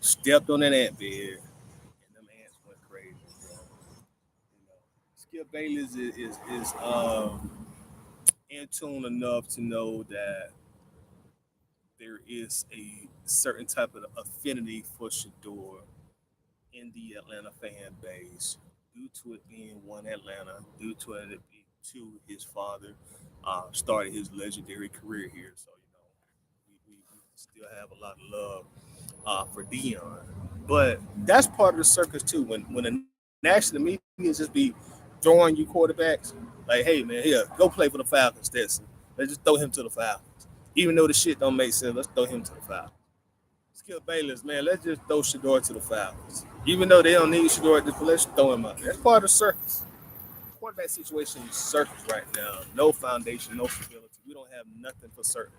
stepped on that ant bed, and them ants went crazy. Bro. Skip Bayless is in tune enough to know that there is a certain type of affinity for Shador in the Atlanta fan base due to it being one Atlanta, due to it being to his father started his legendary career here. So we still have a lot of love for Dion, but that's part of the circus too. When the national media just be throwing you quarterbacks, like, hey man, here go play for the Falcons, Stetson. Let's just throw him to the Falcons. Even though the shit don't make sense, let's throw him to the Falcons. Skip Bayless, man, let's just throw Shador to the Falcons. Even though they don't need Shador at this point, let's throw him out there. That's part of the circus. Quarterback situation is circus right now. No foundation, no stability. We don't have nothing for certain.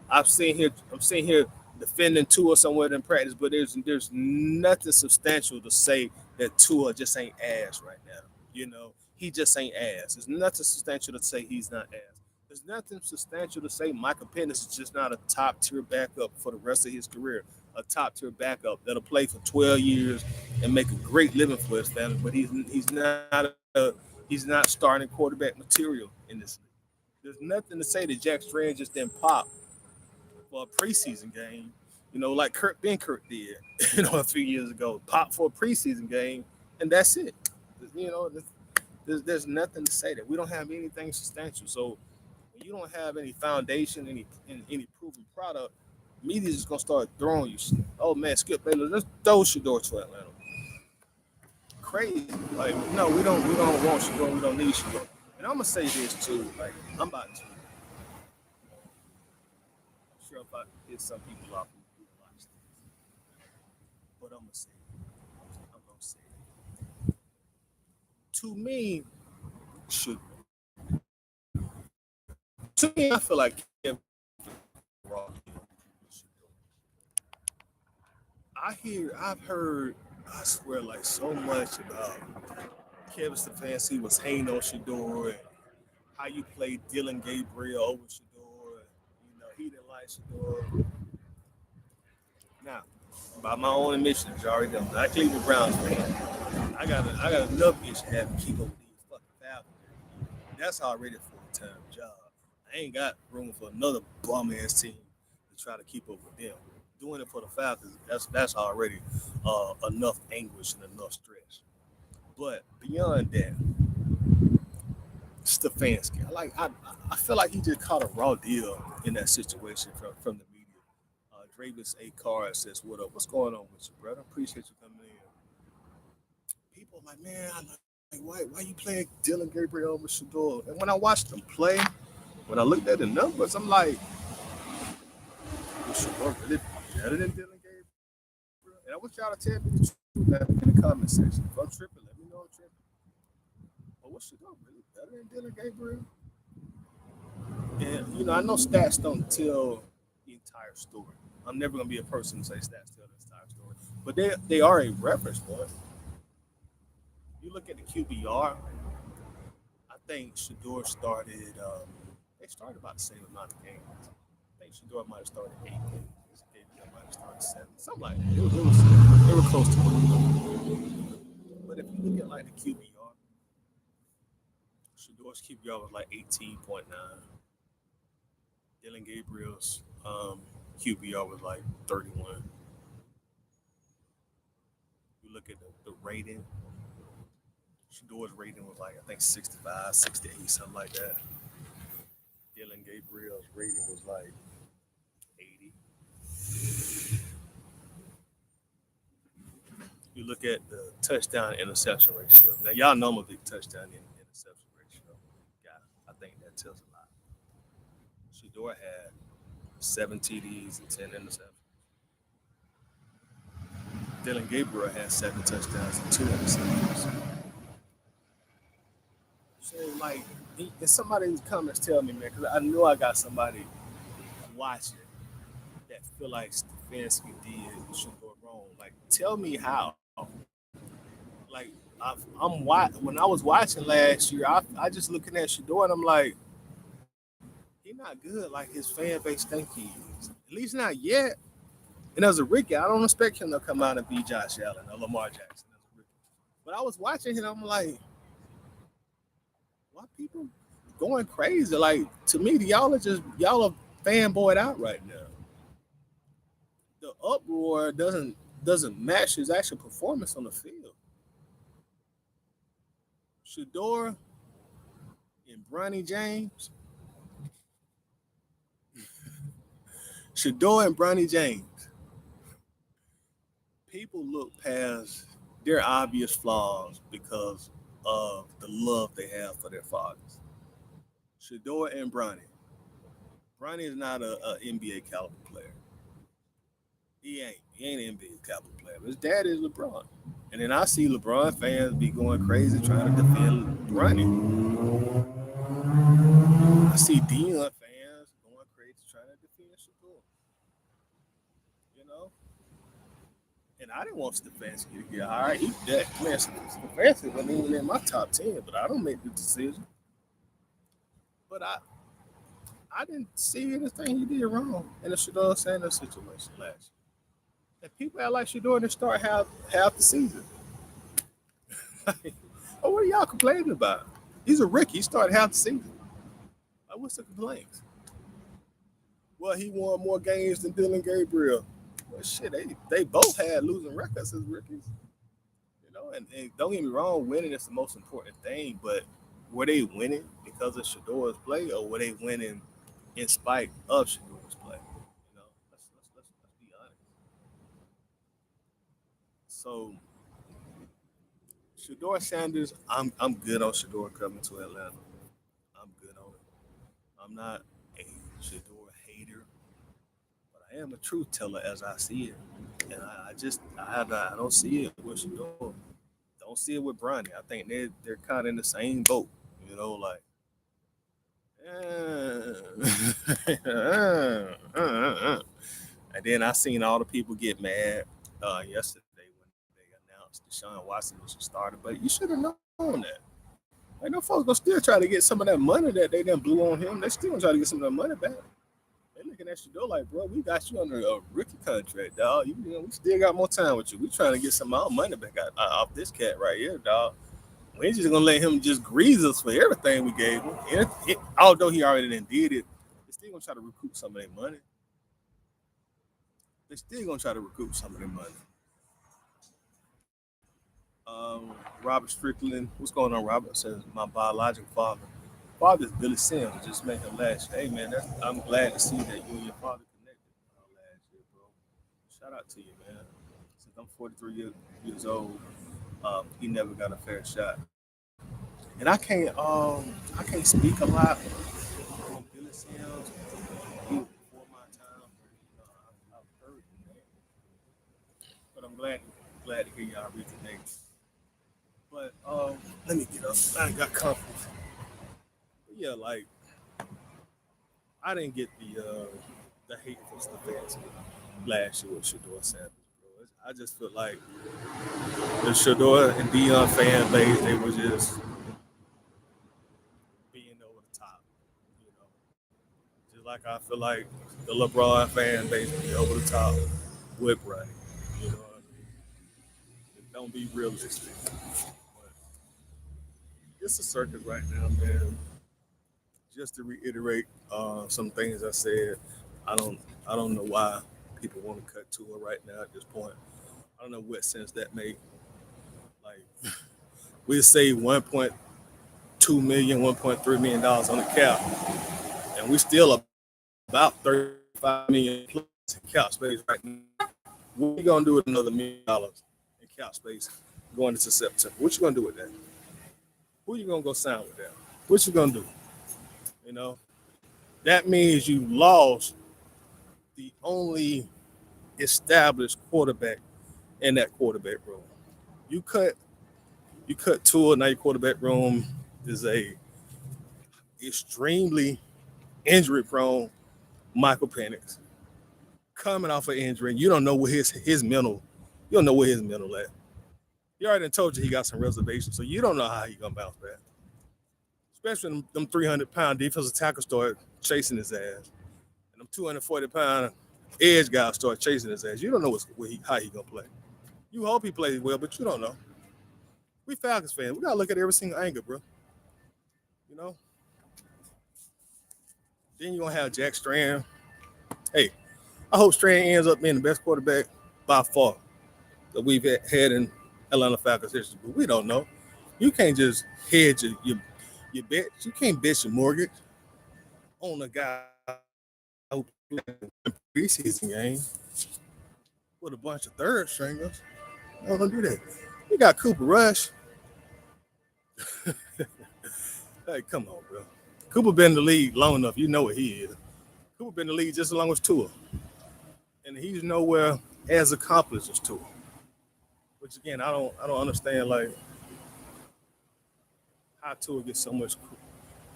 I'm sitting here defending Tua somewhere in practice, but there's nothing substantial to say that Tua just ain't ass right now. He just ain't ass. There's nothing substantial to say he's not ass. There's nothing substantial to say Michael Penix is just not a top tier backup for the rest of his career. A top tier backup that'll play for 12 years and make a great living for his family, but he's not starting quarterback material in this league. There's nothing to say that Jack Strand just didn't pop for a preseason game, like Kurt Benkert did, a few years ago. Pop for a preseason game, and that's it. There's nothing to say that. We don't have anything substantial. So when you don't have any foundation, any proven product, media's just gonna start throwing you shit. Oh man, Skip Bayless, let's throw Shador to Atlanta. Crazy. Like, no, we don't want Shador, we don't need Shador. And I'm gonna say this too, like, I'm about to. sure if I hit some people off who watch this, but I'm gonna say it. I'm gonna say it. To me, should to me, I feel like Kevin Raw. I've heard, I swear, like so much about Kevin Stefanski was hating on Shador and how you played Dylan Gabriel over Shador. You know, he didn't like Shador. Now, by my own admission, you already know, I Cleveland Browns fan. I got enough issues having to keep up with these fucking Falcons. That's already a full-time job. I ain't got room for another bum ass team to try to keep up with them. Doing it for the Falcons, that's already enough anguish and enough stress. But beyond that, Stefanski, I feel like he just caught a raw deal in that situation from the media. Dravis A. Carr says, "What up? What's going on with you, brother? Appreciate you coming in." People are like, man, why you playing Dylan Gabriel over Shador? And when I watched them play, when I looked at the numbers, I'm like, was Shador really better than Dylan Gabriel? And I want y'all to tell me the truth in the comment section. If I'm tripping, let me know I'm tripping. But was Shador really better than Dylan Gabriel? And I know stats don't tell the entire story. I'm never gonna be a person to say stats tell the entire story, but they are a reference point. You look at the QBR. I think Shador started. They started about the same amount of games. I think Shador might have started 8 games. Gabriel might have started 7, something like that. They were close to one. But if you look at like the QBR, Shador's QBR was like 18.9. Dylan Gabriel's QBR was like 31. You look at the rating. Shador's rating was like I think 65, 68, something like that. Dylan Gabriel's rating was like 80. You look at the touchdown interception ratio. Now y'all know I'm a big touchdown interception ratio guy. I think that tells a lot. Shador had 7 TDs and 10 interceptions. Dylan Gabriel had 7 touchdowns and 2 interceptions. So like, and somebody in the comments tell me, man, because I know I got somebody watching that feel like Stefanski did Shador wrong. Like, tell me how. Like, when I was watching last year, I just looking at Shador and I'm like, he not good like his fan base think he is. At least not yet. And as a rookie, I don't expect him to come out and be Josh Allen or Lamar Jackson as a rookie. But I was watching him, I'm like, why people going crazy? Like to me, y'all are fanboyed out right now. The uproar doesn't match his actual performance on the field. Shador and Bronny James. Shador and Bronny James. People look past their obvious flaws because of the love they have for their fathers. Shador and Bronny. Bronny is not a NBA caliber player. He ain't. He ain't an NBA caliber player. His dad is LeBron. And then I see LeBron fans be going crazy trying to defend Bronny. I see Dion fans going crazy trying to defend Shador. You know? And I didn't want Stefanski to get hired. Stefanski wasn't even in my top 10, but I don't make the decision. But I didn't see anything he did wrong in the Shador Sanders situation last year. And people act like Shador didn't start half the season. Oh, what are y'all complaining about? He's a rookie. He started half the season. Like, what's the complaints? Well, he won more games than Dylan Gabriel. Well, shit, they both had losing records as rookies. And don't get me wrong, winning is the most important thing, but were they winning because of Shador's play or were they winning in spite of Shador's play? Let's be honest. So Shador Sanders, I'm good on Shador coming to Atlanta. I'm good on it. I'm not a Shador hater. I am a truth teller as I see it, and I don't see it with Shador. Don't see it with Bronny. I think they're kind of in the same boat. You know, like. And then I seen all the people get mad yesterday when they announced Deshaun Watson was a starter. But you should have known that. Like, no folks gonna still try to get some of that money that they done blew on him. They still gonna try to get some of that money back. They looking at you though like, bro, we got you under a rookie contract, dog. We still got more time with you. We trying to get some of our money back off this cat right here, dog. We ain't just gonna let him just grease us for everything we gave him. Although he already done did it, they still gonna try to recoup some of their money. They still gonna try to recoup some of their money. Robert Strickland, what's going on, Robert? Says my biological father. Father's Billy Sims. Just make him laugh. Hey man, I'm glad to see that you and your father connected last year, bro. Shout out to you, man. Since I'm 43 years old, he never got a fair shot. And I can't speak a lot on Billy Sims. He was before my time. I've heard him, man. But I'm glad to hear y'all reconnect. But let me get up. I ain't got confidence. But yeah, like I didn't get the hateful stance last year with Shador Sanders, bro. I just feel like the Shador and Dion fan base, they were just being over the top, you know. Just like I feel like the LeBron fan base be over the top with Bronny. You know what I mean? Don't be realistic. But it's a circus right now, man. Just to reiterate some things I said, I don't I don't know why people want to cut to it right now at this point. I don't know what sense that make. Like we say 1.2 million, 1.3 million dollars on the cap, and we still about 35 million plus in cap space right now. What you gonna do with another $1 million in cap space going into September? What you gonna do with that? Who you gonna go sign with that? What you gonna do? You know, that means you lost the only established quarterback in that quarterback room. You cut you cut Tua, now your quarterback room is a extremely injury prone Michael Penix coming off an injury. And you don't know what his mental, you don't know where his mental at. He already told you he got some reservations, so you don't know how he gonna bounce back. Especially when them 300-pound defensive tackles start chasing his ass, and them 240-pound edge guys start chasing his ass. You don't know how he gonna play. You hope he plays well, but you don't know. We Falcons fans, we gotta look at every single angle, bro. You know. Then you're gonna have Jack Strand. Hey, I hope Strand ends up being the best quarterback by far that we've had in Atlanta Falcons history, but we don't know. You can't just hedge your bet. You can't bet your mortgage on a guy who played a preseason game with a bunch of third stringers. Don't do that. You got Cooper Rush. Hey, come on, bro. Cooper been in the league long enough. You know what he is. Cooper been in the league just as long as Tua, and he's nowhere as accomplished as Tua. Which again, I don't understand like how Tua gets so much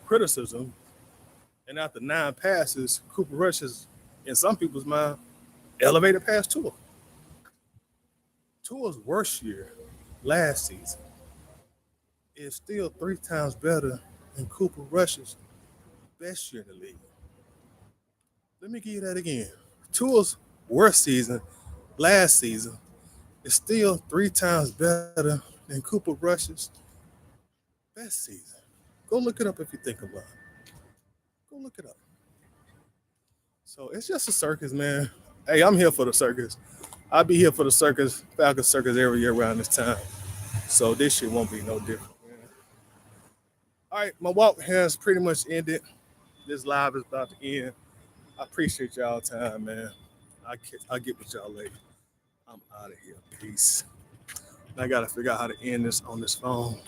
criticism, and after 9 passes, Cooper Rush is, in some people's mind, elevated past Tua. Tua's worst year last season is still 3 times better than Cooper Rush's best year in the league. Let me give you that again. Tua's worst season last season is still 3 times better than Cooper Rush's best season. Go look it up if you think about it. Go look it up. So it's just a circus, man. Hey, I'm here for the circus. I'll be here for the circus, Falcons circus every year around this time. So this shit won't be no different, man. All right, my walk has pretty much ended. This live is about to end. I appreciate y'all time, man. I'll get with y'all later. I'm out of here. Peace. I gotta figure out how to end this on this phone.